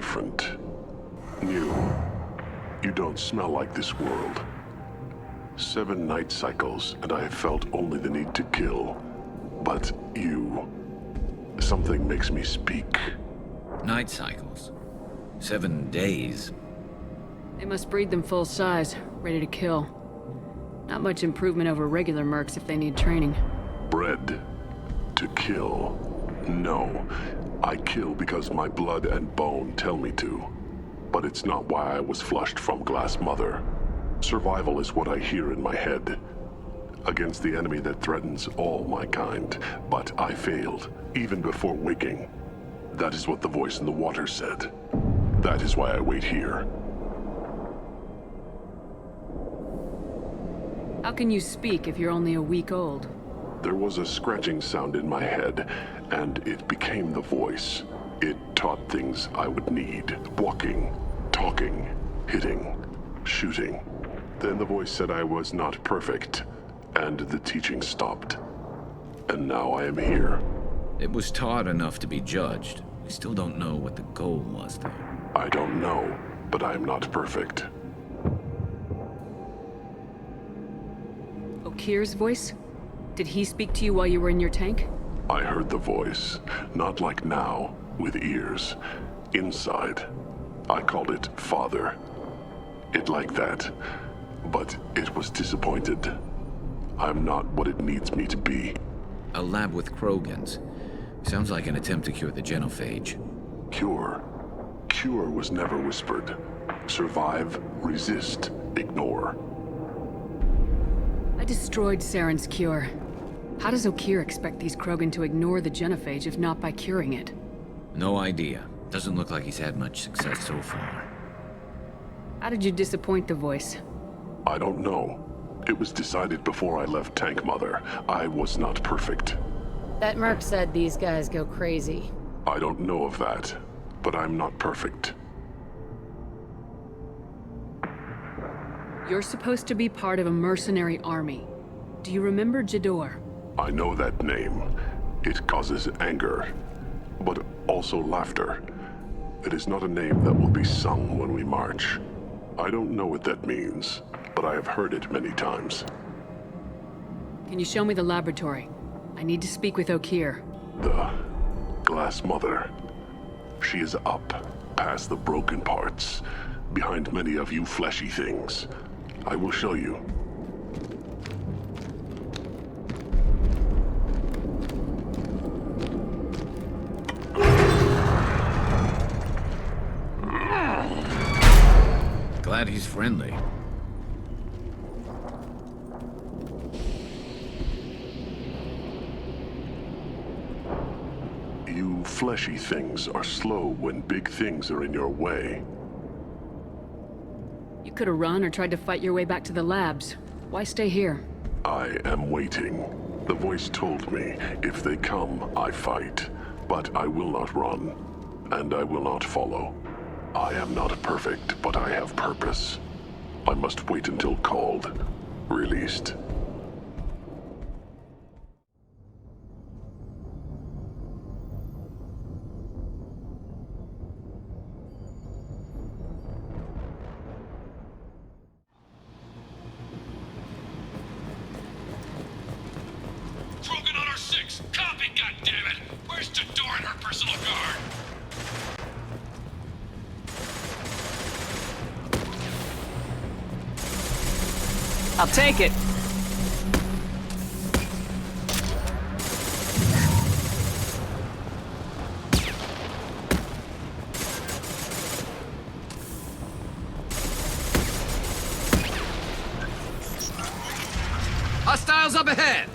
different. New. You don't smell like this world. 7 night cycles, and I have felt only the need to kill. But you... something makes me speak. Night cycles. 7 days. They must breed them full size, ready to kill. Not much improvement over regular mercs if they need training. Bred to kill. No. I kill because my blood and bone tell me to. But it's not why I was flushed from Glass Mother. Survival is what I hear in my head. Against the enemy that threatens all my kind. But I failed, even before waking. That is what the voice in the water said. That is why I wait here. How can you speak if you're only a week old? There was a scratching sound in my head, and it became the voice. It taught things I would need. Walking, talking, hitting, shooting. Then the voice said I was not perfect, and the teaching stopped. And now I am here. It was taught enough to be judged. We still don't know what the goal was, though. I don't know, but I am not perfect. Okir's voice? Did he speak to you while you were in your tank? I heard the voice, not like now, with ears. Inside. I called it Father. It like that, but it was disappointed. I'm not what it needs me to be. A lab with Krogans. Sounds like an attempt to cure the genophage. Cure. Cure was never whispered. Survive, resist, ignore. I destroyed Saren's cure. How does Okir expect these Krogan to ignore the genophage if not by curing it? No idea. Doesn't look like he's had much success so far. How did you disappoint the voice? I don't know. It was decided before I left Tank Mother. I was not perfect. That merc said these guys go crazy. I don't know of that, but I'm not perfect. You're supposed to be part of a mercenary army. Do you remember Jador? I know that name. It causes anger, but also laughter. It is not a name that will be sung when we march. I don't know what that means, but I have heard it many times. Can you show me the laboratory? I need to speak with Okir. The Glass Mother. She is up, past the broken parts, behind many of you fleshy things. I will show you. Glad he's friendly. You fleshy things are slow when big things are in your way. You could have run or tried to fight your way back to the labs. Why stay here? I am waiting. The voice told me, if they come, I fight. But I will not run, and I will not follow. I am not perfect, but I have purpose. I must wait until called, released. Krogan on our 6! Copy, goddammit! Where's Jador and her personal guard? I'll take it. Hostiles up ahead!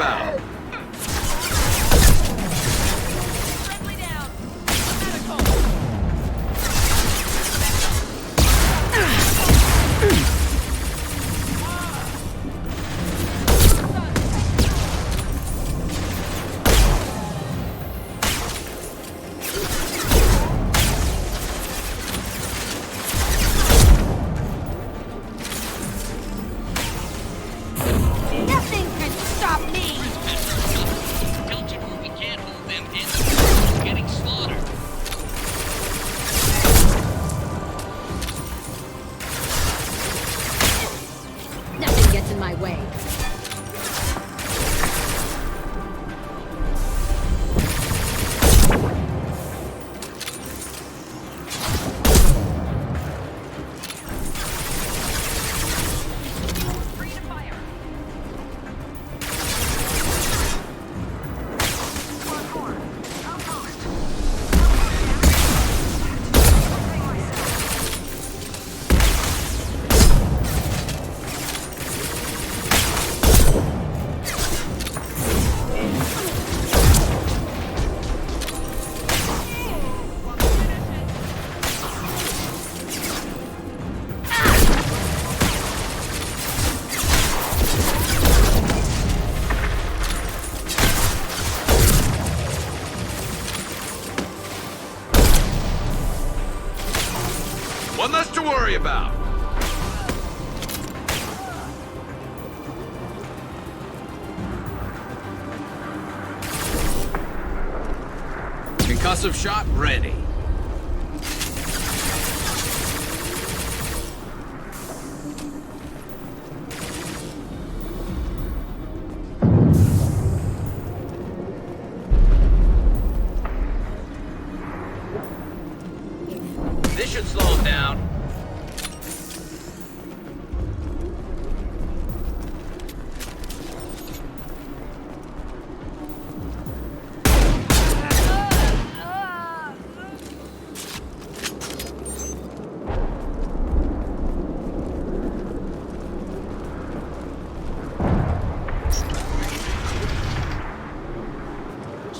about? Friendly down. Medical. Nothing can stop me! Tell Jabur we can't hold them in. We're getting slaughtered. Nothing gets in my way. Free to fire. One less to worry about. Concussive shot ready. This should slow him down.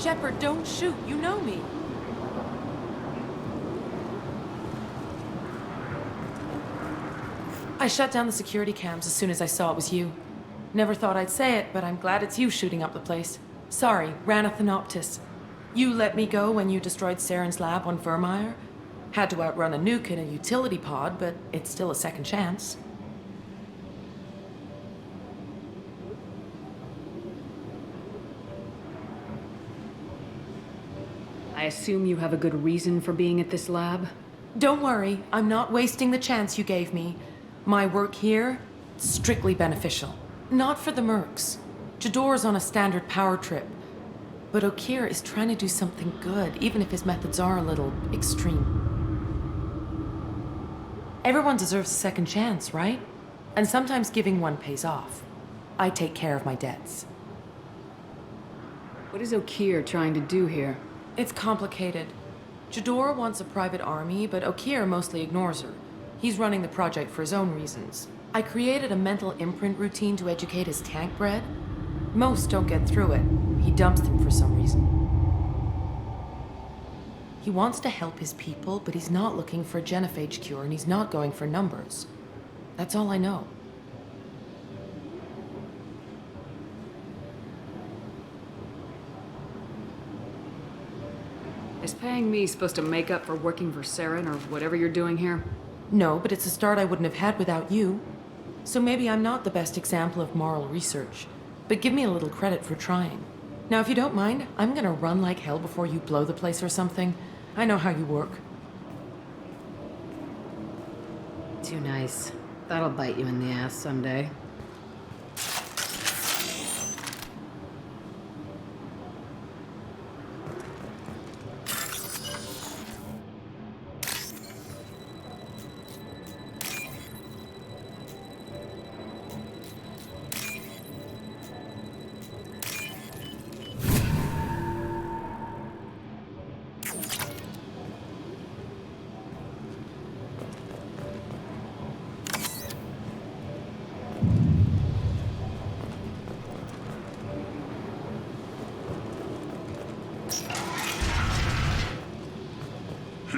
Shepard, don't shoot. You know me. I shut down the security cams as soon as I saw it was you. Never thought I'd say it, but I'm glad it's you shooting up the place. Sorry, ran a Thanoptis. You let me go when you destroyed Saren's lab on Vermeer. Had to outrun a nuke in a utility pod, but it's still a second chance. I assume you have a good reason for being at this lab? Don't worry, I'm not wasting the chance you gave me. My work here, strictly beneficial. Not for the mercs. Jador's on a standard power trip. But Okir is trying to do something good, even if his methods are a little extreme. Everyone deserves a second chance, right? And sometimes giving one pays off. I take care of my debts. What is Okir trying to do here? It's complicated. Jador wants a private army, but Okir mostly ignores her. He's running the project for his own reasons. I created a mental imprint routine to educate his tank bred. Most don't get through it. He dumps them for some reason. He wants to help his people, but he's not looking for a genophage cure, and he's not going for numbers. That's all I know. Is paying me supposed to make up for working for Saren or whatever you're doing here? No, but it's a start I wouldn't have had without you. So maybe I'm not the best example of moral research, but give me a little credit for trying. Now, if you don't mind, I'm gonna run like hell before you blow the place or something. I know how you work. Too nice. That'll bite you in the ass someday.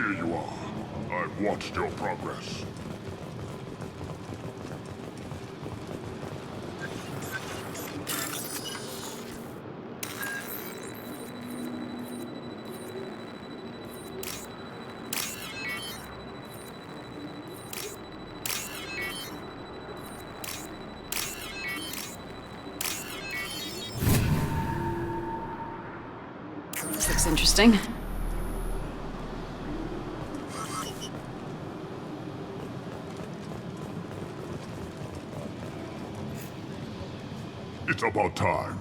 Here you are. I've watched your progress. This looks interesting. It's about time.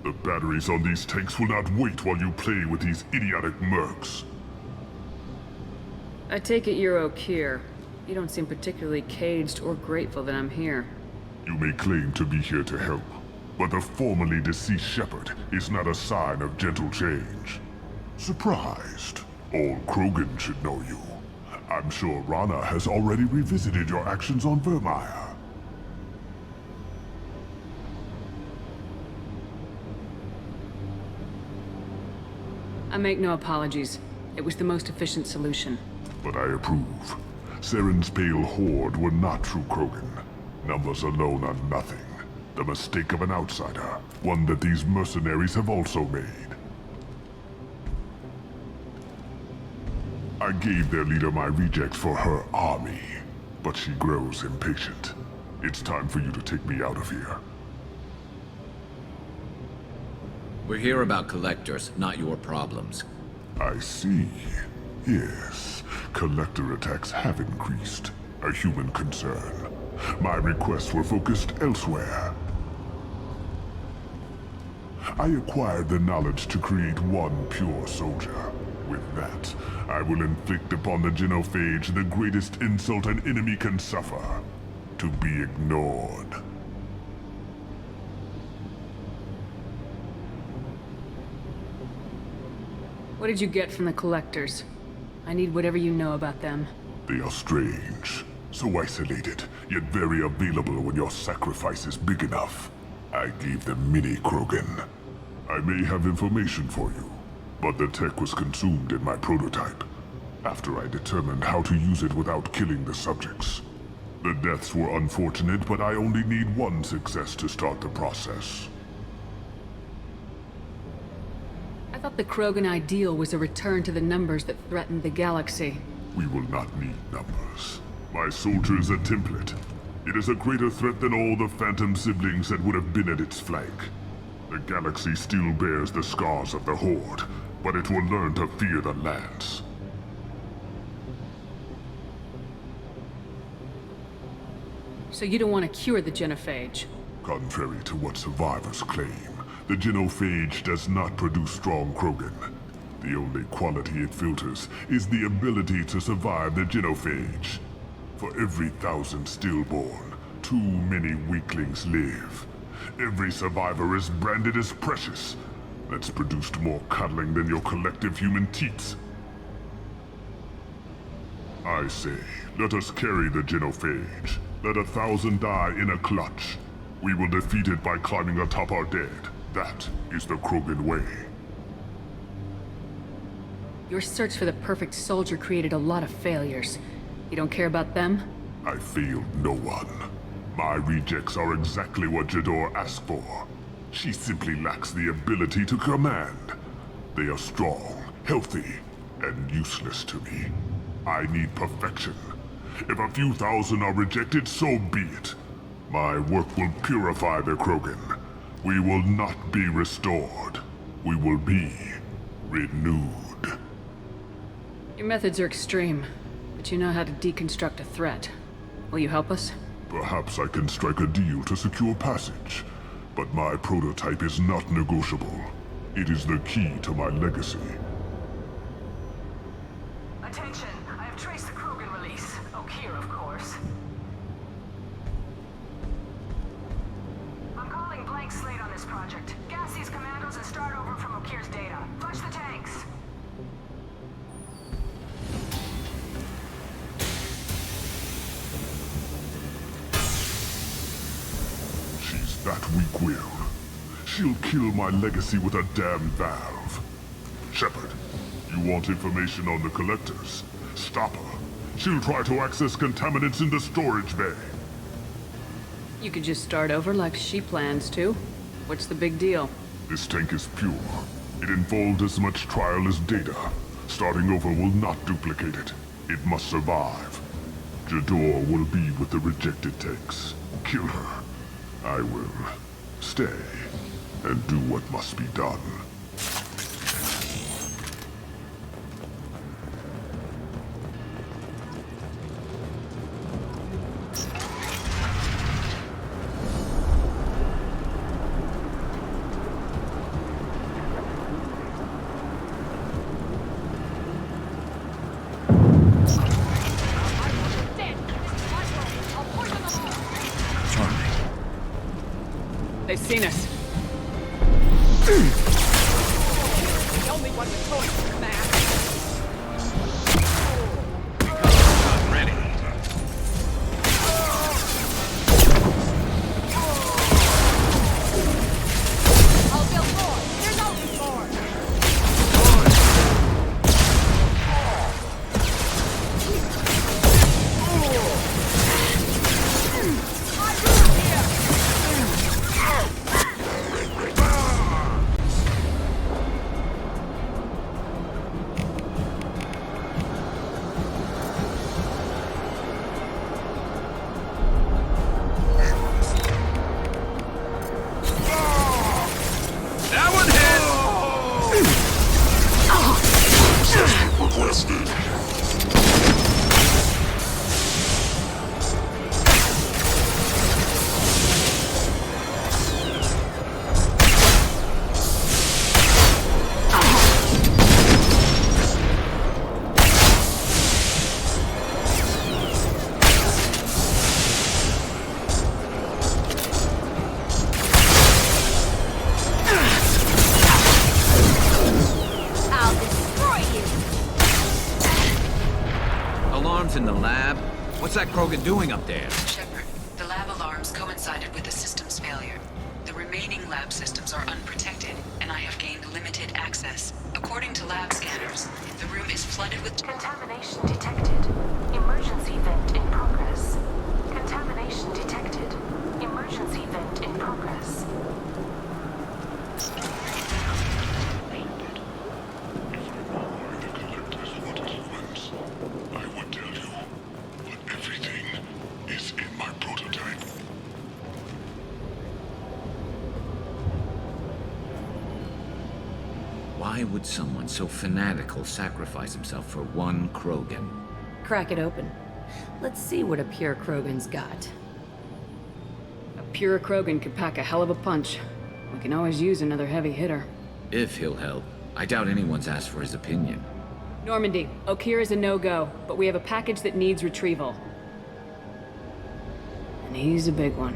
The batteries on these tanks will not wait while you play with these idiotic mercs. I take it you're O'Keir. You don't seem particularly caged or grateful that I'm here. You may claim to be here to help, but the formerly deceased shepherd is not a sign of gentle change. Surprised? All Krogan should know you. I'm sure Rana has already revisited your actions on Vermeer. I make no apologies. It was the most efficient solution. But I approve. Saren's pale horde were not true Krogan. Numbers alone are nothing. The mistake of an outsider, one that these mercenaries have also made. I gave their leader my rejects for her army, but she grows impatient. It's time for you to take me out of here. We're here about collectors, not your problems. I see. Yes, collector attacks have increased. A human concern. My requests were focused elsewhere. I acquired the knowledge to create one pure soldier. With that, I will inflict upon the genophage the greatest insult an enemy can suffer. To be ignored. What did you get from the collectors? I need whatever you know about them. They are strange. So isolated, yet very available when your sacrifice is big enough. I gave them mini Krogan. I may have information for you, but the tech was consumed in my prototype, after I determined how to use it without killing the subjects. The deaths were unfortunate, but I only need one success to start the process. I thought the Krogan ideal was a return to the numbers that threatened the galaxy. We will not need numbers. My soldier is a template. It is a greater threat than all the phantom siblings that would have been at its flank. The galaxy still bears the scars of the Horde, but it will learn to fear the Lance. So you don't want to cure the genophage? Contrary to what survivors claim, the genophage does not produce strong Krogan. The only quality it filters is the ability to survive the genophage. For every 1,000 stillborn, too many weaklings live. Every survivor is branded as precious. That's produced more cuddling than your collective human teats. I say, let us carry the genophage. Let 1,000 die in a clutch. We will defeat it by climbing atop our dead. That is the Krogan way. Your search for the perfect soldier created a lot of failures. You don't care about them? I failed no one. My rejects are exactly what Jador asked for. She simply lacks the ability to command. They are strong, healthy, and useless to me. I need perfection. If a few thousand are rejected, so be it. My work will purify the Krogan. We will not be restored. We will be renewed. Your methods are extreme, but you know how to deconstruct a threat. Will you help us? Perhaps I can strike a deal to secure passage, but my prototype is not negotiable. It is the key to my legacy. Attention, I have traced the Krogan release. O'Keir, of course. I'm calling blank slate on this project. Gas these commandos and start over from O'Keir's data. Flush the tanks. She's that weak-willed. She'll kill my legacy with a damn valve. Shepard, you want information on the collectors? Stop her. She'll try to access contaminants in the storage bay. You could just start over like she plans to. What's the big deal? This tank is pure. It involved as much trial as data. Starting over will not duplicate it. It must survive. Jador will be with the rejected tanks. Kill her. I will stay and do what must be done. They've seen us. The only one with choice, man. I'm ready. I'll build more. There's always more. That one hit! Requested. I'll destroy you. Alarms in the lab? What's that Krogan doing up there? Shepard, the lab alarms coincided with the system's failure. The remaining lab systems are unprotected, and I have gained limited access. According to lab scanners, the room is flooded with Contamination detected. Emergency vent in progress. Contamination detected. Emergency vent in progress. I would tell you, but everything is in my prototype. Why would someone so fanatical sacrifice himself for one Krogan? Crack it open. Let's see what a pure Krogan's got. A pure Krogan could pack a hell of a punch. We can always use another heavy hitter. If he'll help. I doubt anyone's asked for his opinion. Normandy, Okeer is a no-go, but we have a package that needs retrieval. And he's a big one.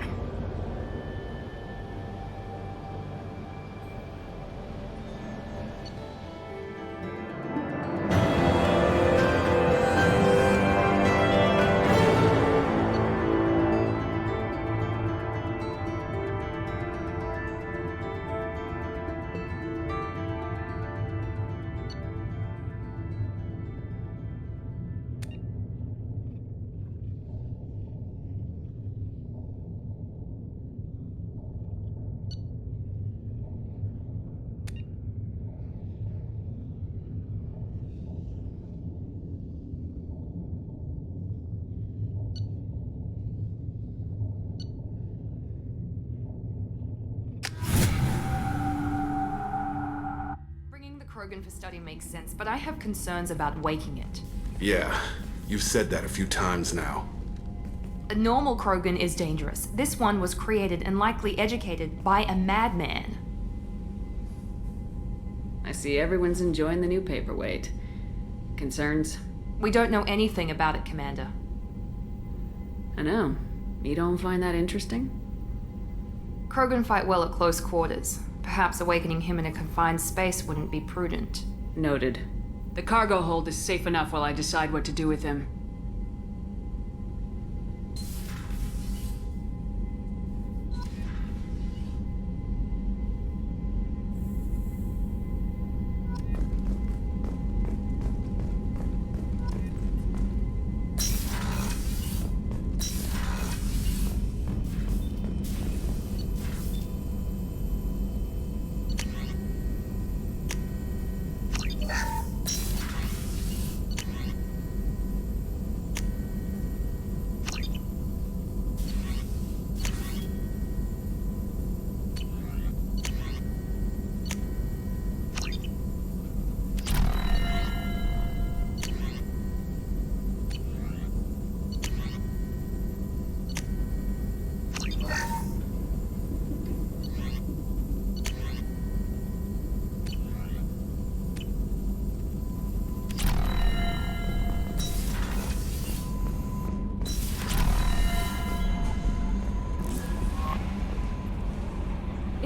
Bringing the Krogan for study makes sense, but I have concerns about waking it. Yeah, you've said that a few times now. A normal Krogan is dangerous. This one was created and likely educated by a madman. I see everyone's enjoying the new paperweight. Concerns? We don't know anything about it, Commander. I know. You don't find that interesting? Krogan fight well at close quarters. Perhaps awakening him in a confined space wouldn't be prudent. Noted. The cargo hold is safe enough while I decide what to do with him.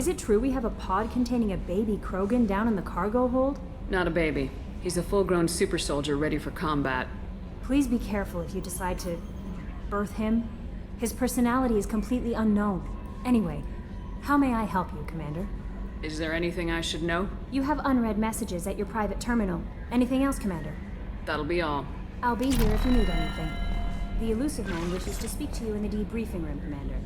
it true we have a pod containing a baby Krogan down in the cargo hold? Not a baby. He's a full-grown super soldier ready for combat. Please be careful if you decide to birth him. His personality is completely unknown. Anyway, how may I help you, Commander? Is there anything I should know? You have unread messages at your private terminal. Anything else, Commander? That'll be all. I'll be here if you need anything. The elusive man wishes to speak to you in the debriefing room, Commander.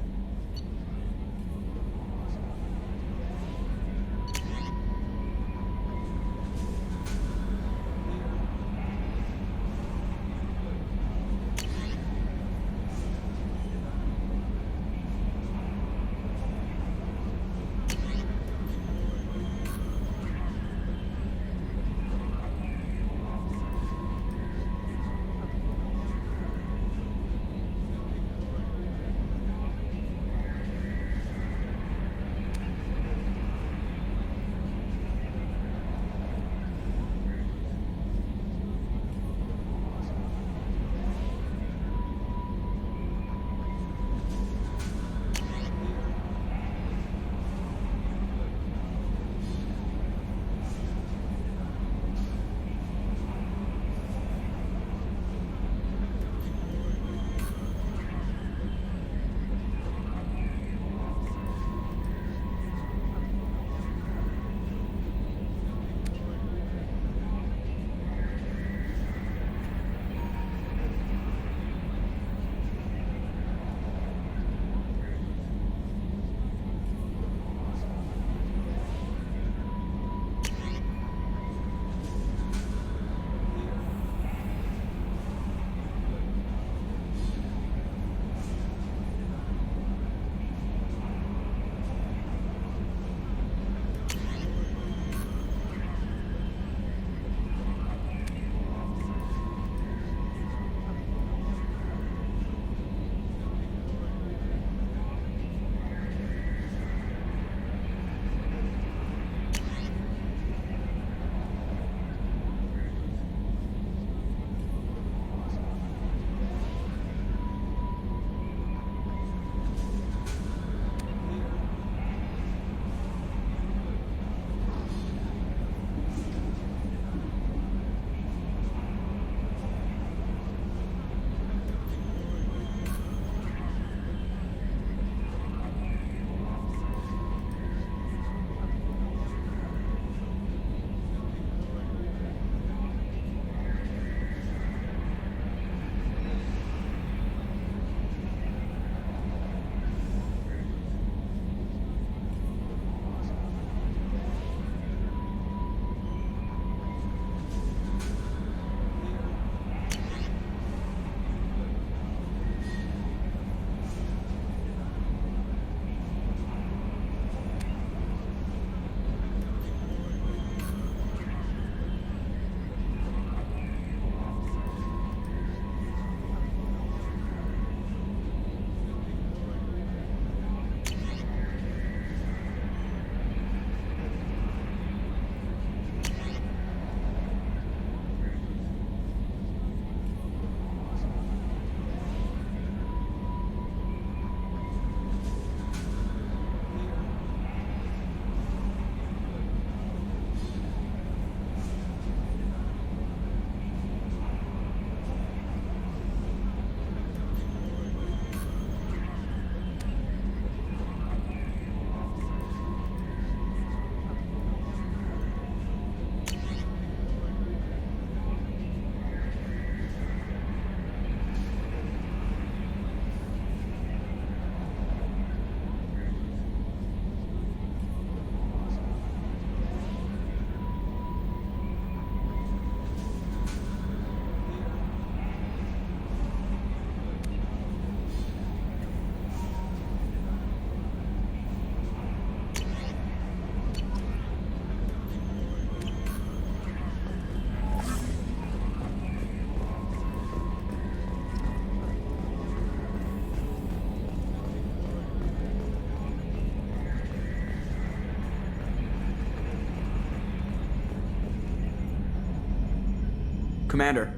Commander.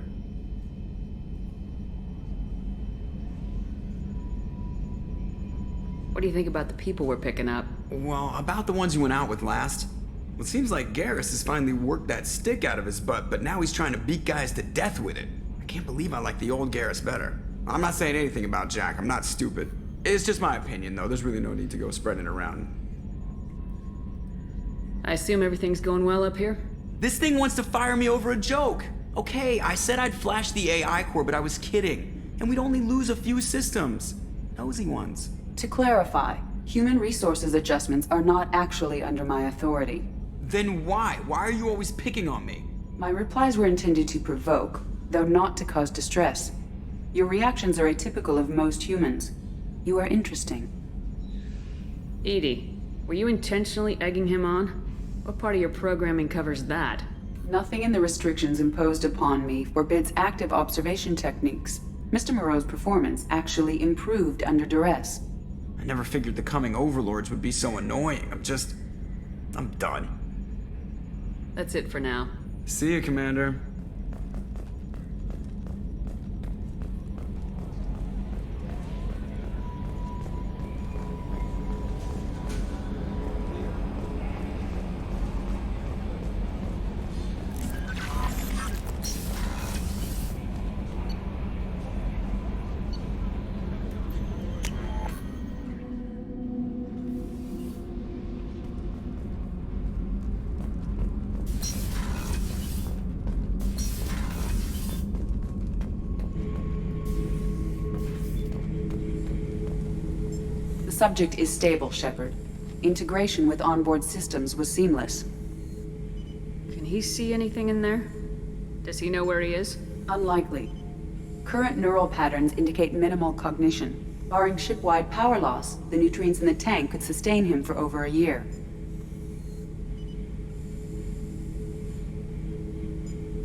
What do you think about the people we're picking up? Well, about the ones you went out with last. Well, it seems like Garrus has finally worked that stick out of his butt, but now he's trying to beat guys to death with it. I can't believe I like the old Garrus better. I'm not saying anything about Jack, I'm not stupid. It's just my opinion, though. There's really no need to go spreading it around. I assume everything's going well up here? This thing wants to fire me over a joke. Okay, I said I'd flash the AI core, but I was kidding. And we'd only lose a few systems. Nosy ones. To clarify, human resources adjustments are not actually under my authority. Then why? Why are you always picking on me? My replies were intended to provoke, though not to cause distress. Your reactions are atypical of most humans. You are interesting. Edie, were you intentionally egging him on? What part of your programming covers that? Nothing in the restrictions imposed upon me forbids active observation techniques. Mr. Moreau's performance actually improved under duress. I never figured the coming overlords would be so annoying. I'm done. That's it for now. See you, Commander. The subject is stable, Shepard. Integration with onboard systems was seamless. Can he see anything in there? Does he know where he is? Unlikely. Current neural patterns indicate minimal cognition. Barring ship-wide power loss, the nutrients in the tank could sustain him for over a year.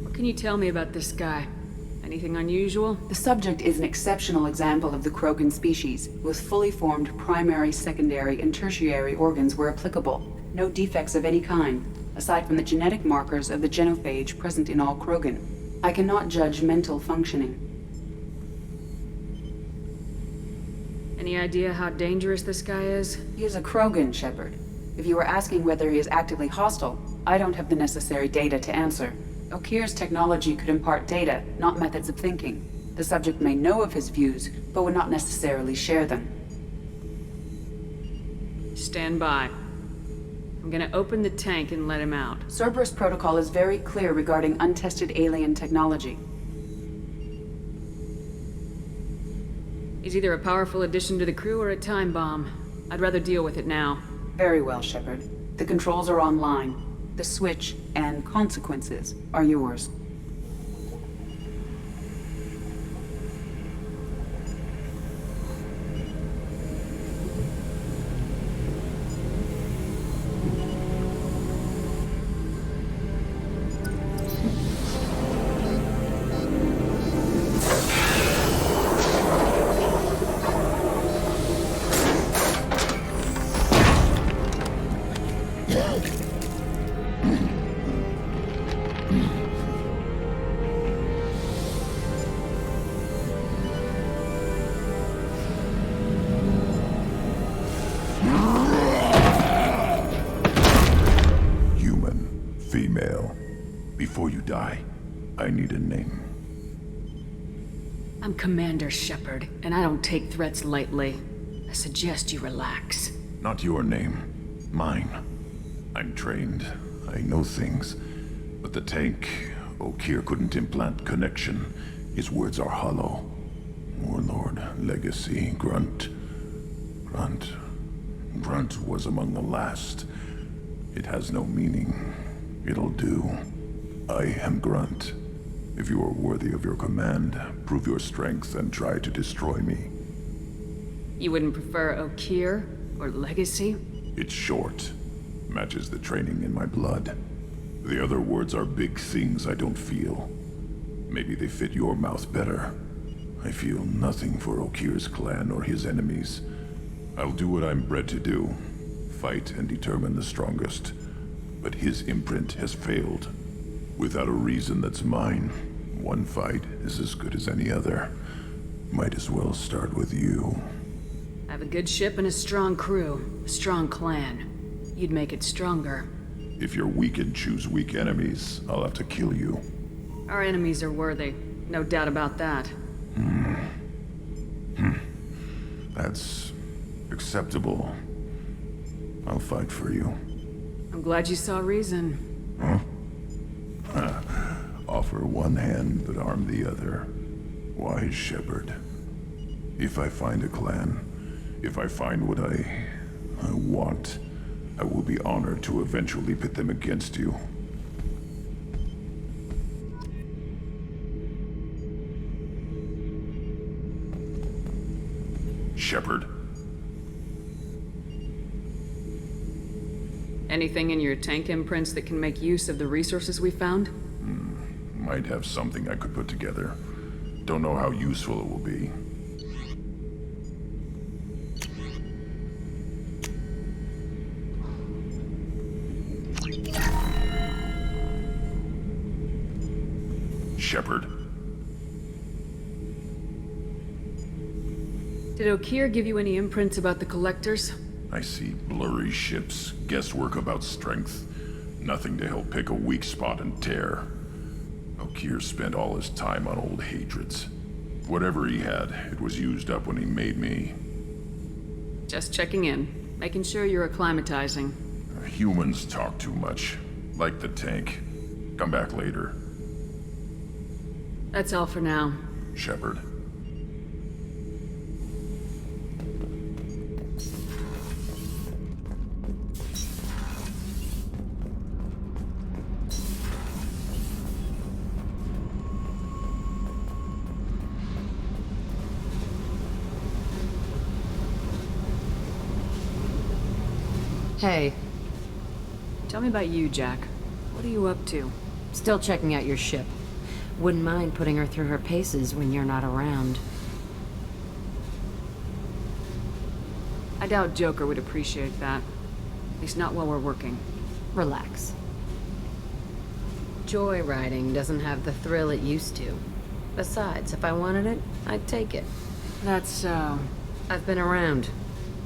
What can you tell me about this guy? Anything unusual? The subject is an exceptional example of the Krogan species, with fully formed primary, secondary, and tertiary organs where applicable. No defects of any kind, aside from the genetic markers of the genophage present in all Krogan. I cannot judge mental functioning. Any idea how dangerous this guy is? He is a Krogan, Shepard. If you are asking whether he is actively hostile, I don't have the necessary data to answer. Okeer's technology could impart data, not methods of thinking. The subject may know of his views, but would not necessarily share them. Stand by. I'm gonna open the tank and let him out. Cerberus protocol is very clear regarding untested alien technology. He's either a powerful addition to the crew or a time bomb. I'd rather deal with it now. Very well, Shepard. The controls are online. The switch and consequences are yours. I'm Commander Shepard, and I don't take threats lightly. I suggest you relax. Not your name. Mine. I'm trained. I know things. But the tank, Okeer couldn't implant connection. His words are hollow. Warlord, Legacy, Grunt. Grunt was among the last. It has no meaning. It'll do. I am Grunt. If you are worthy of your command, prove your strength and try to destroy me. You wouldn't prefer Okeer or Legacy? It's short. Matches the training in my blood. The other words are big things I don't feel. Maybe they fit your mouth better. I feel nothing for Okeer's clan or his enemies. I'll do what I'm bred to do. Fight and determine the strongest. But his imprint has failed. Without a reason that's mine, one fight is as good as any other. Might as well start with you. I have a good ship and a strong crew. A strong clan. You'd make it stronger. If you're weak and choose weak enemies, I'll have to kill you. Our enemies are worthy. No doubt about that. That's acceptable. I'll fight for you. I'm glad you saw reason. Offer one hand, but arm the other. Wise shepherd. If I find a clan, if I find what I want, I will be honored to eventually pit them against you. Shepherd. Anything in your tank imprints that can make use of the resources we found? Might have something I could put together. Don't know how useful it will be. Shepherd. Did Okeer give you any imprints about the collectors? I see blurry ships, guesswork about strength. Nothing to help pick a weak spot and tear. Okeer spent all his time on old hatreds. Whatever he had, it was used up when he made me. Just checking in. Making sure you're acclimatizing. Humans talk too much. Like the tank. Come back later. That's all for now. Shepherd. Hey. Tell me about you, Jack. What are you up to? Still checking out your ship. Wouldn't mind putting her through her paces when you're not around. I doubt Joker would appreciate that. At least not while we're working. Relax. Joyriding doesn't have the thrill it used to. Besides, if I wanted it, I'd take it. That's so... I've been around.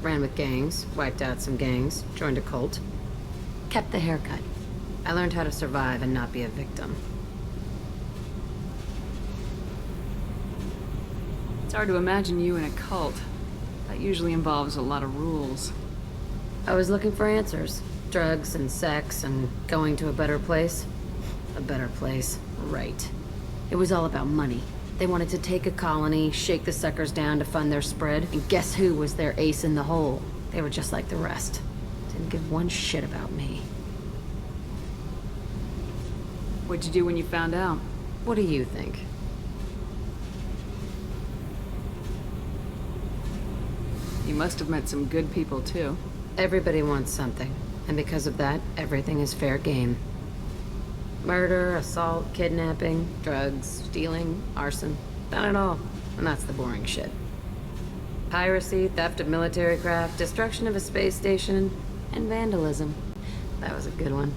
Ran with gangs, wiped out some gangs, joined a cult. Kept the haircut. I learned how to survive and not be a victim. It's hard to imagine you in a cult. That usually involves a lot of rules. I was looking for answers. Drugs and sex and going to a better place. A better place, right. It was all about money. They wanted to take a colony, shake the suckers down to fund their spread, and guess who was their ace in the hole? They were just like the rest. Didn't give one shit about me. What'd you do when you found out? What do you think? You must have met some good people, too. Everybody wants something, and because of that, everything is fair game. Murder, assault, kidnapping, drugs, stealing, arson. Done it all. And that's the boring shit. Piracy, theft of military craft, destruction of a space station, and vandalism. That was a good one.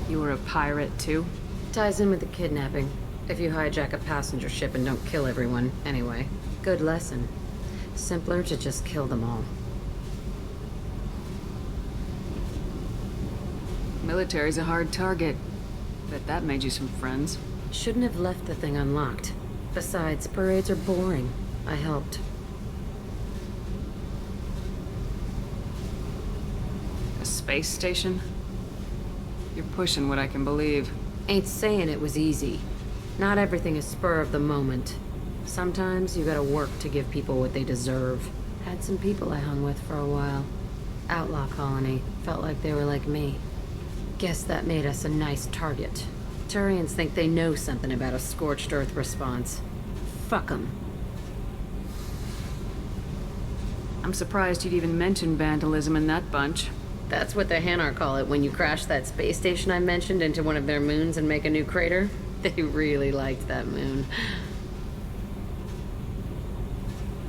You were a pirate, too? Ties in with the kidnapping. If you hijack a passenger ship and don't kill everyone, anyway. Good lesson. Simpler to just kill them all. Military's a hard target. Bet that made you some friends. Shouldn't have left the thing unlocked. Besides, parades are boring. I helped. A space station? You're pushing what I can believe. Ain't saying it was easy. Not everything is spur of the moment. Sometimes you gotta work to give people what they deserve. Had some people I hung with for a while. Outlaw colony. Felt like they were like me. Guess that made us a nice target. Turians think they know something about a scorched earth response. Fuck 'em. I'm surprised you'd even mention vandalism in that bunch. That's what the Hanar call it when you crash that space station I mentioned into one of their moons and make a new crater. They really liked that moon.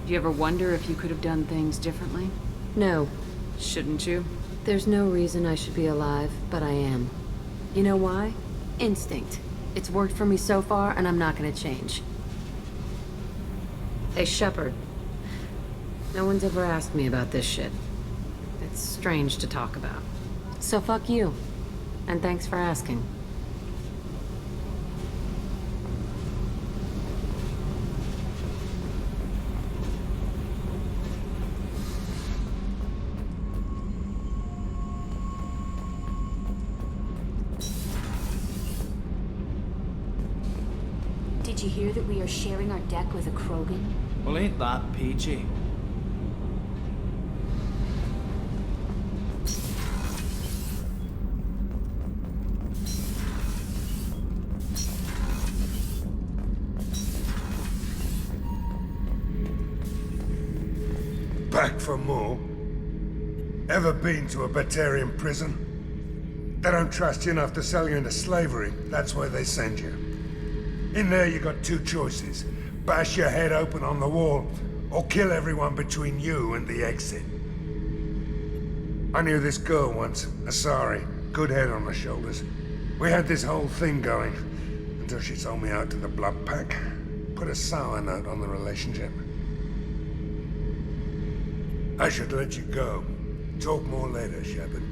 Do you ever wonder if you could have done things differently? No. Shouldn't you? There's no reason I should be alive, but I am. You know why? Instinct. It's worked for me so far, and I'm not gonna change. Hey, Shepard. No one's ever asked me about this shit. It's strange to talk about. So fuck you. And thanks for asking. Did you hear that we are sharing our deck with a Krogan? Well, ain't that peachy? Back for more? Ever been to a Batarian prison? They don't trust you enough to sell you into slavery. That's where they send you. In there you got two choices. Bash your head open on the wall, or kill everyone between you and the exit. I knew this girl once, Asari. Good head on her shoulders. We had this whole thing going, until she sold me out to the Blood Pack. Put a sour note on the relationship. I should let you go. Talk more later, Shepard.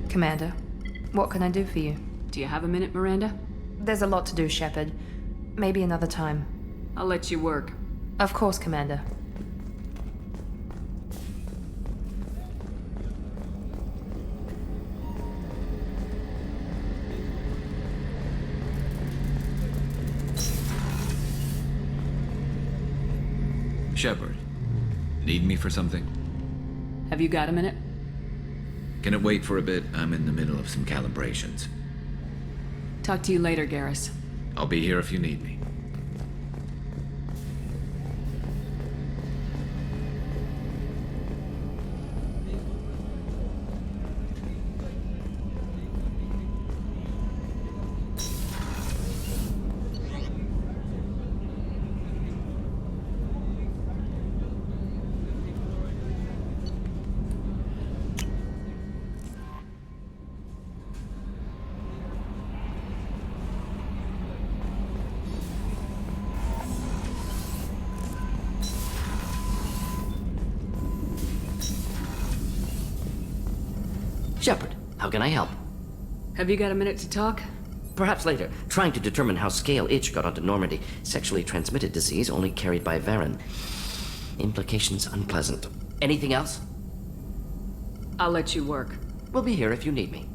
Commander, what can I do for you? Do you have a minute, Miranda? There's a lot to do, Shepard. Maybe another time. I'll let you work. Of course, Commander. Shepard, need me for something? Have you got a minute? Can it wait for a bit? I'm in the middle of some calibrations. Talk to you later, Garrus. I'll be here if you need me. Shepard, how can I help? Have you got a minute to talk? Perhaps later. Trying to determine how scale itch got onto Normandy. Sexually transmitted disease only carried by Varen. Implications unpleasant. Anything else? I'll let you work. We'll be here if you need me.